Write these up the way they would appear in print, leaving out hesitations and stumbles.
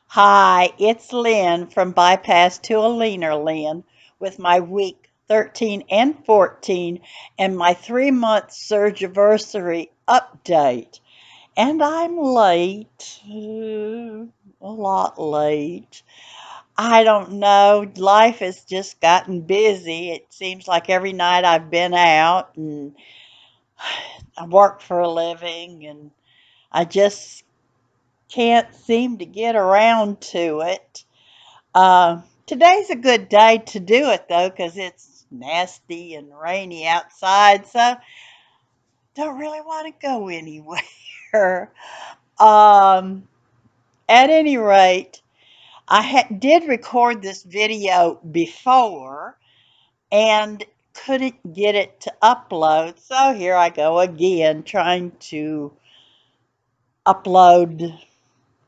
Hi, it's Lynn from Bypass to a Leaner Lynn with my week 13 and 14 and my 3-month Surgiversary update. And I'm late, a lot late. I don't know. Life has just gotten busy. It seems like every night I've been out and I work for a living and I just can't seem to get around to it. Today's a good day to do it though, 'cause it's nasty and rainy outside, so don't really want to go anywhere. Um, at any rate, did record this video before and couldn't get it to upload, so here I go again trying to upload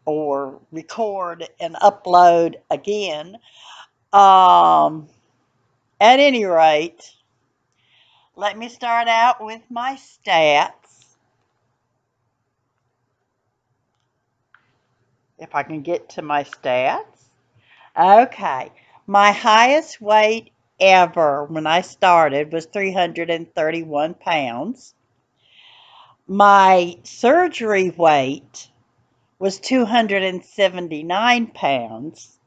or record and upload again. Um, at any rate, let me start out with my stats. If I can get to my stats. Okay. My highest weight ever when I started was 331 pounds. My surgery weight was 279 pounds.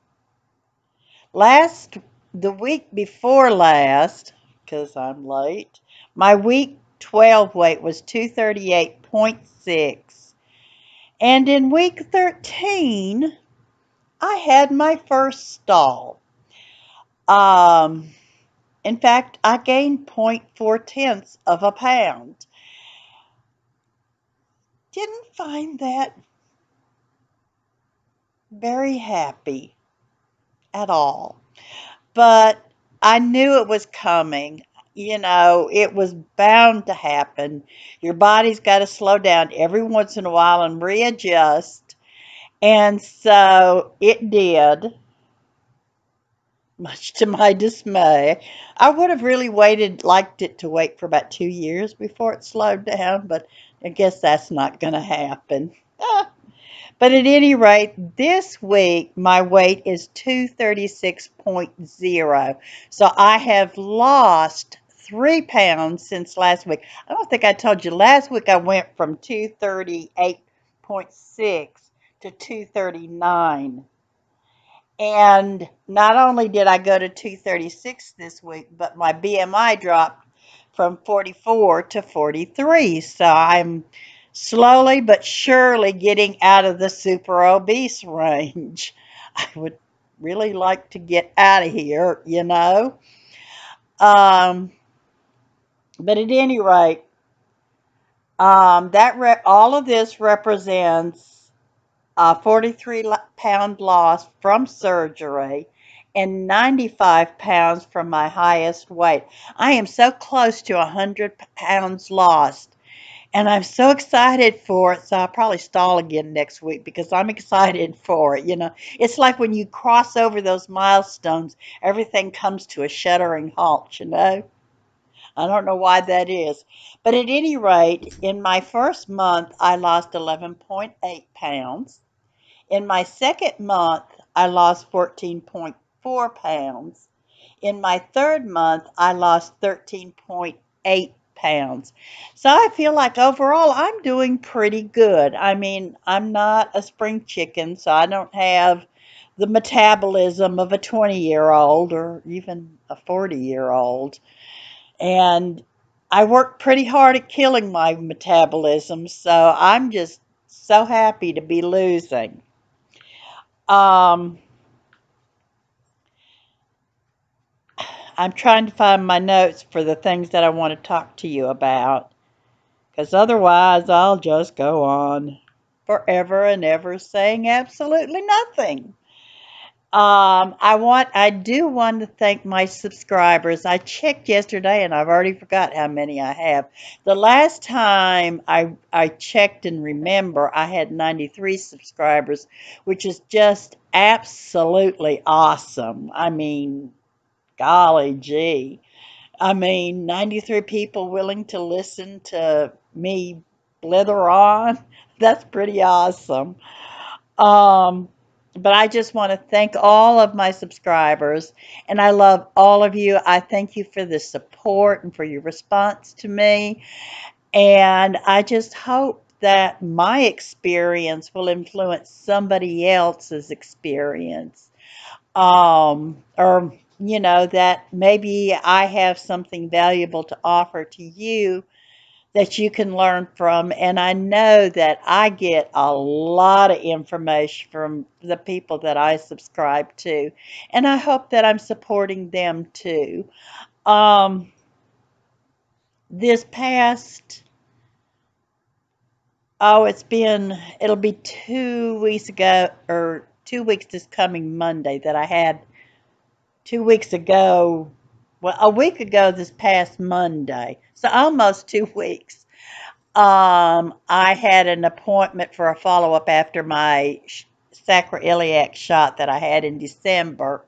The week before last, because I'm late, my week 12 weight was 238.6. And in week 13, I had my first stall. Um, in fact, I gained 0.4 tenths of a pound. Didn't find that very happy at all. But I knew it was coming. It was bound to happen. Your body's got to slow down every once in a while and readjust. And so it did, much to my dismay. I would have really liked it to wait for about 2 years before it slowed down, but I guess that's not going to happen. But at any rate, this week my weight is 236.0. So I have lost 3 pounds since last week. I don't think I told you last week I went from 238.6 to 239. And not only did I go to 236 this week, but my BMI dropped from 44 to 43. So I'm slowly but surely getting out of the super obese range. I would really like to get out of here. Um, but at any rate, all of this represents a 43-pound loss from surgery and 95 pounds from my highest weight. I am so close to 100 pounds lost, and I'm so excited for it. So I'll probably stall again next week because I'm excited for it. It's like when you cross over those milestones, everything comes to a shuddering halt. I don't know why that is. But at any rate, in my first month, I lost 11.8 pounds. In my second month, I lost 14.4 pounds. In my third month, I lost 13.8 pounds. So I feel like overall I'm doing pretty good. I mean, I'm not a spring chicken, so I don't have the metabolism of a 20-year-old or even a 40-year-old. And I work pretty hard at killing my metabolism, so I'm just so happy to be losing. Um, I'm trying to find my notes for the things that I want to talk to you about, because otherwise I'll just go on forever and ever saying absolutely nothing. I do want to thank my subscribers. I checked yesterday and I've already forgot how many I have. The last time I checked and remember, I had 93 subscribers, which is just absolutely awesome. I mean, golly gee. I mean, 93 people willing to listen to me blither on. That's pretty awesome. Um, But I just want to thank all of my subscribers, and I love all of you. I thank you for the support and for your response to me. And I just hope that my experience will influence somebody else's experience. Or, that maybe I have something valuable to offer to you that you can learn from. And I know that I get a lot of information from the people that I subscribe to. And I hope that I'm supporting them too. Um, this past, oh, it'll be 2 weeks ago, or 2 weeks this coming Monday, that I had 2 weeks ago. Well, a week ago this past Monday. So almost 2 weeks. I had an appointment for a follow-up after my sacroiliac shot that I had in December.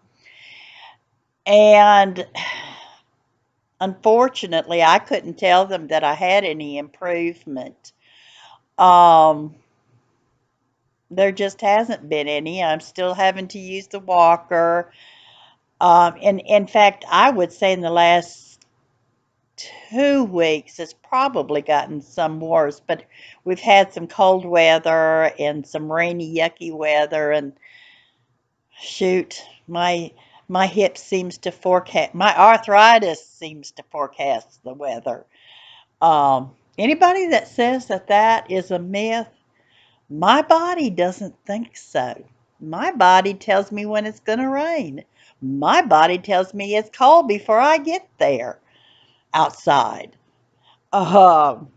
And unfortunately, I couldn't tell them that I had any improvement. Um, there just hasn't been any. I'm still having to use the walker. And in fact, I would say in the last 2 weeks, it's probably gotten some worse, but we've had some cold weather and some rainy, yucky weather, and shoot, my hip seems to forecast, my arthritis seems to forecast the weather. Anybody that says that that is a myth, my body doesn't think so. My body tells me when it's going to rain. My body tells me it's cold before I get there outside. Um,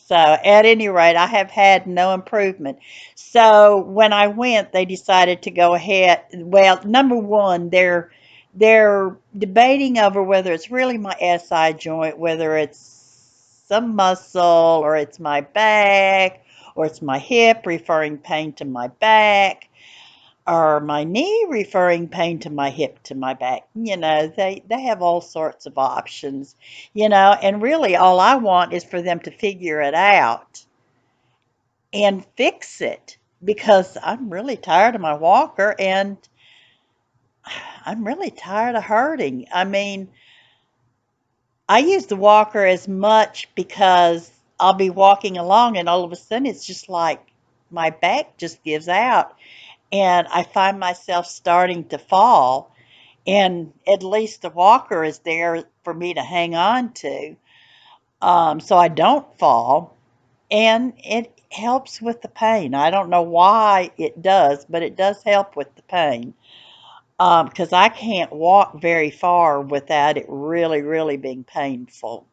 So at any rate, I have had no improvement. So when I went, they decided to go ahead. Well, number one, they're debating over whether it's really my SI joint, whether it's some muscle, or it's my back, or it's my hip referring pain to my back, or my knee referring pain to my hip to my back. They have all sorts of options, and really all I want is for them to figure it out and fix it, because I'm really tired of my walker, and I'm really tired of hurting. I mean, I use the walker as much because I'll be walking along and all of a sudden it's just like my back just gives out, and I find myself starting to fall, and at least the walker is there for me to hang on to, so I don't fall, and it helps with the pain. I don't know why it does, but it does help with the pain, because I can't walk very far without it really, really being painful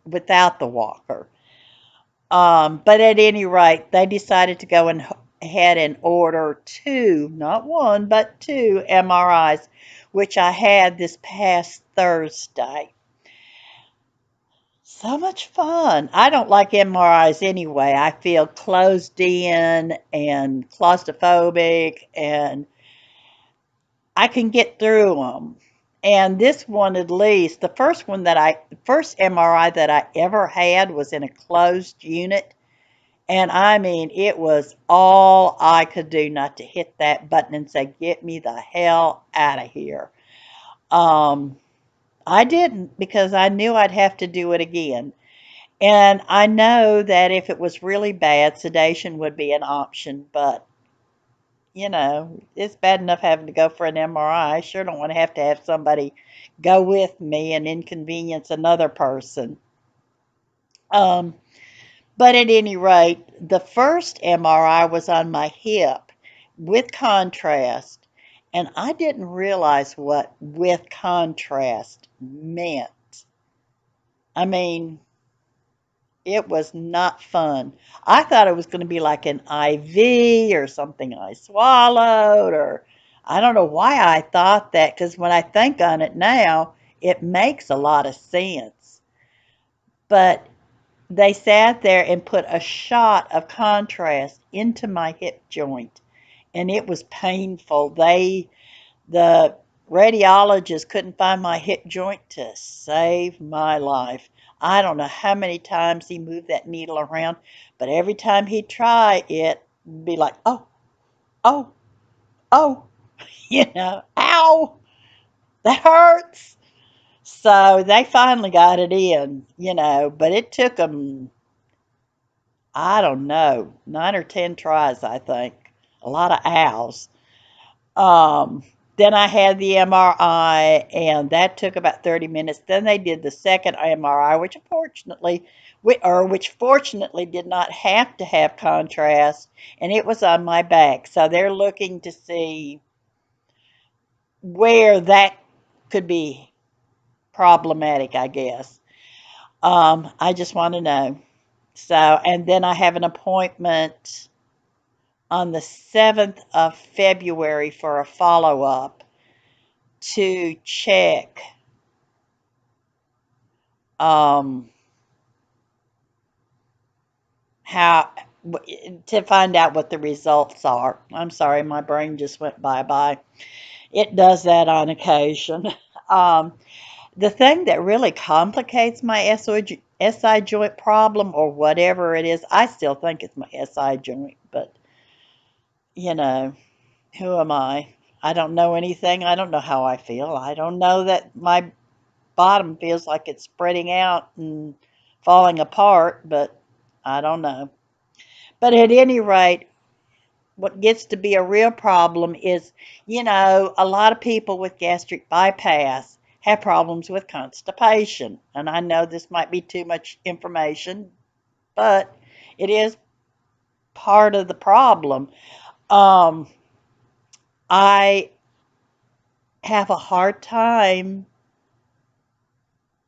without the walker. But at any rate, they decided to go ahead and order two, not one, but two MRIs, which I had this past Thursday. So much fun. I don't like MRIs anyway. I feel closed in and claustrophobic, and I can get through them. And this one, at least, the first MRI that I ever had was in a closed unit. And I mean, it was all I could do not to hit that button and say, get me the hell out of here. Um, I didn't, because I knew I'd have to do it again. And I know that if it was really bad, sedation would be an option, but it's bad enough having to go for an MRI. I sure don't want to have somebody go with me and inconvenience another person. Um, but at any rate, the first MRI was on my hip with contrast, and I didn't realize what with contrast meant. I mean, it was not fun. I thought it was going to be like an IV or something I swallowed, or I don't know why I thought that, because when I think on it now, it makes a lot of sense. But they sat there and put a shot of contrast into my hip joint, and it was painful. The radiologist couldn't find my hip joint to save my life. I don't know how many times he moved that needle around, but every time he'd try, it'd be like, oh, oh. oh, ow, that hurts. So they finally got it in, but it took them, I don't know, 9 or 10 tries, I think. A lot of ows. Um, then I had the MRI, and that took about 30 minutes. Then they did the second MRI, which fortunately did not have to have contrast, and it was on my back. So they're looking to see where that could be problematic, I guess. I just want to know. So, and then I have an appointment on the 7th of February for a follow up to check, um, how, to find out what the results are. I'm sorry, my brain just went bye bye. It does that on occasion. Um, the thing that really complicates my SI joint problem, or whatever it is, I still think it's my SI joint, but you know, who am I? I don't know anything. I don't know how I feel. I don't know that my bottom feels like it's spreading out and falling apart, but I don't know. But at any rate, what gets to be a real problem is, a lot of people with gastric bypass have problems with constipation. And I know this might be too much information, but it is part of the problem. Um, I have a hard time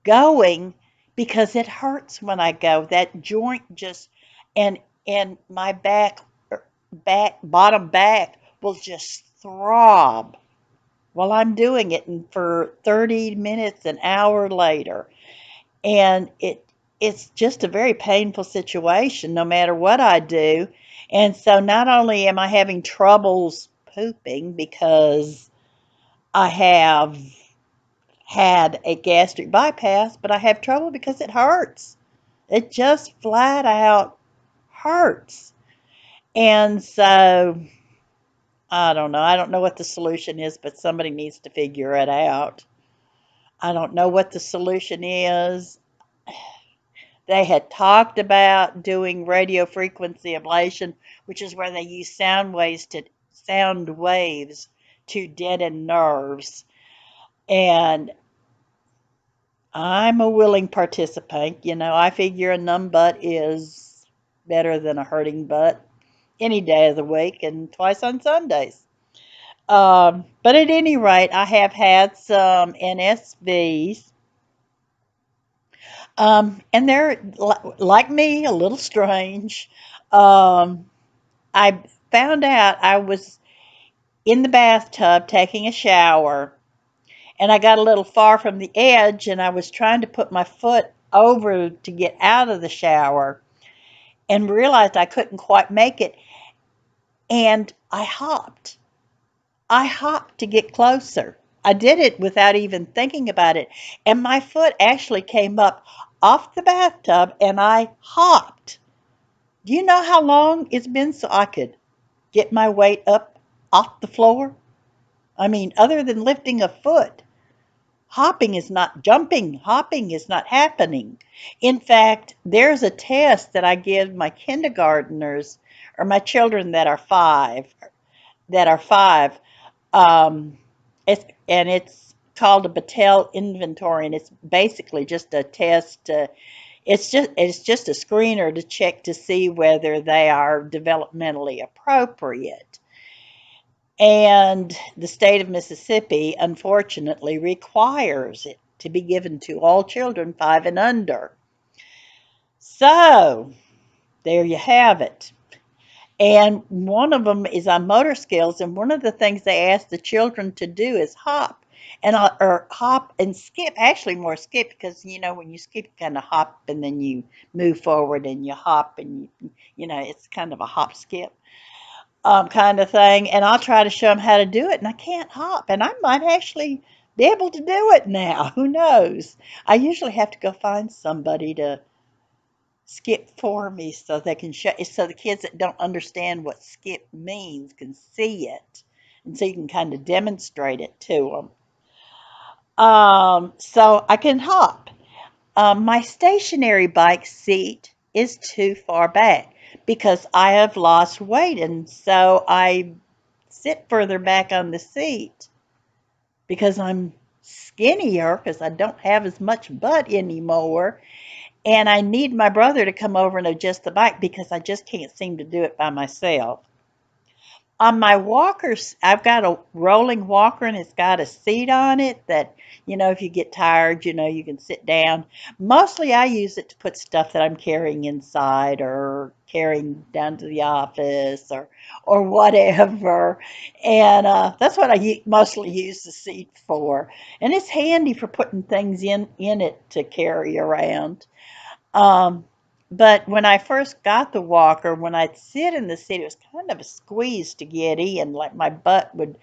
going because it hurts when I go. That joint just, and my bottom back will just throb while I'm doing it, and for 30 minutes, an hour later. And it's just a very painful situation no matter what I do. And so not only am I having troubles pooping because I have had a gastric bypass, but I have trouble because it hurts. It just flat out hurts. And so I don't know. I don't know what the solution is, but somebody needs to figure it out. I don't know what the solution is. They had talked about doing radio frequency ablation, which is where they use sound waves to deaden nerves. And I'm a willing participant. I figure a numb butt is better than a hurting butt any day of the week, and twice on Sundays. But at any rate, I have had some NSVs, and they're like me, a little strange. Um, I found out I was in the bathtub taking a shower, and I got a little far from the edge, and I was trying to put my foot over to get out of the shower, and realized I couldn't quite make it, and I hopped. I hopped to get closer. I did it without even thinking about it, and my foot actually came up off the bathtub, and I hopped. Do you know how long it's been so I could get my weight up off the floor? I mean, other than lifting a foot, hopping is not jumping, hopping is not happening. In fact, there's a test that I give my kindergarteners, or my children that are five. Um, it's called a Battelle inventory, and it's basically just a test. It's just a screener to check to see whether they are developmentally appropriate. And the state of Mississippi, unfortunately, requires it to be given to all children 5 and under. So, there you have it. And one of them is on motor skills, and one of the things they ask the children to do is hop, or hop and skip. Actually, more skip, because when you skip, you kind of hop, and then you move forward, and you hop, and it's kind of a hop skip kind of thing. And I'll try to show them how to do it, and I can't hop, and I might actually be able to do it now. Who knows? I usually have to go find somebody to skip for me so they can show, so the kids that don't understand what skip means can see it and so you can kind of demonstrate it to them. So I can hop. My stationary bike seat is too far back because I have lost weight, and so I sit further back on the seat because I'm skinnier because I don't have as much butt anymore. And I need my brother to come over and adjust the bike because I just can't seem to do it by myself. On my walkers, I've got a rolling walker and it's got a seat on it that, if you get tired, you can sit down. Mostly I use it to put stuff that I'm carrying inside or carrying down to the office or whatever. And that's what I mostly use the seat for. And it's handy for putting things in it to carry around. Um, but when I first got the walker, when I'd sit in the seat, it was kind of a squeeze to get in, like my butt would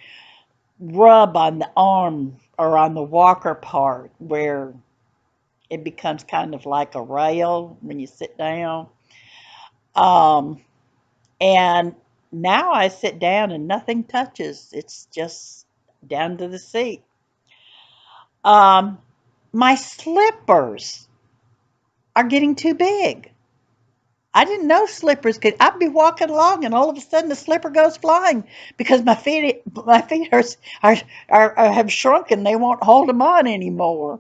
rub on the arm or on the walker part where it becomes kind of like a rail when you sit down. Um, and now I sit down and nothing touches. It's just down to the seat. Um, my slippers are getting too big. I didn't know slippers could. I'd be walking along, and all of a sudden, the slipper goes flying because my feet are have shrunken. They won't hold them on anymore.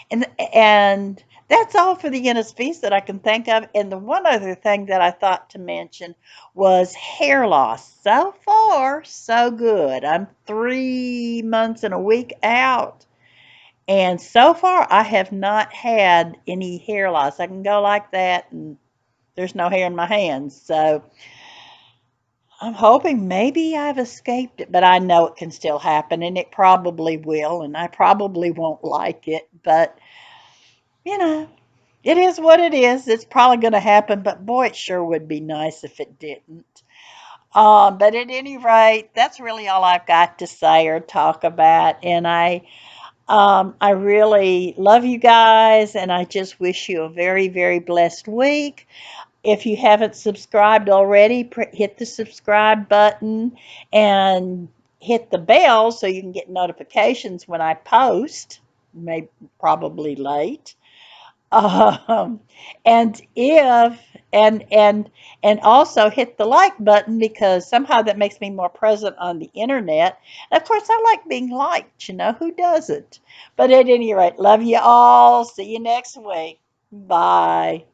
And that's all for the NSVs that I can think of. And the one other thing that I thought to mention was hair loss. So far, so good. I'm 3 months and a week out. And so far, I have not had any hair loss. I can go like that and there's no hair in my hands. So I'm hoping maybe I've escaped it, but I know it can still happen and it probably will, and I probably won't like it, but you know, it is what it is. It's probably going to happen, but boy, it sure would be nice if it didn't. But at any rate, that's really all I've got to say or talk about. And I really love you guys, and I just wish you a very, very blessed week. If you haven't subscribed already, hit the subscribe button and hit the bell so you can get notifications when I post. Probably late. Um, and if and also hit the like button because somehow that makes me more present on the internet. And of course, I like being liked. Who doesn't? But at any rate, love you all. See you next week. Bye.